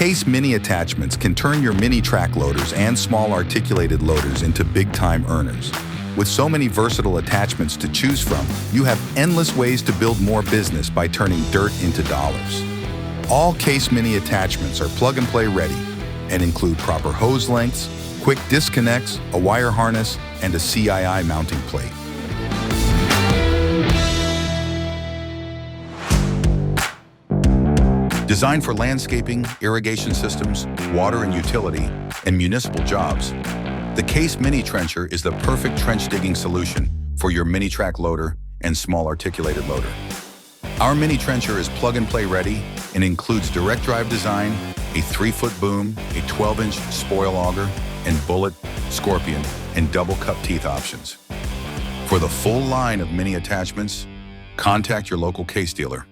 Case Mini attachments can turn your mini track loaders and small articulated loaders into big-time earners. With so many versatile attachments to choose from, you have endless ways to build more business by turning dirt into dollars. All Case Mini attachments are plug-and-play ready and include proper hose lengths, quick disconnects, a wire harness, and a CII mounting plate. Designed for landscaping, irrigation systems, water and utility, and municipal jobs, the Case Mini Trencher is the perfect trench digging solution for your mini track loader and small articulated loader. Our mini trencher is plug-and-play ready and includes direct drive design, a 3-foot boom, a 12-inch spoil auger, and bullet, scorpion, and double cup teeth options. For the full line of mini attachments, contact your local Case dealer.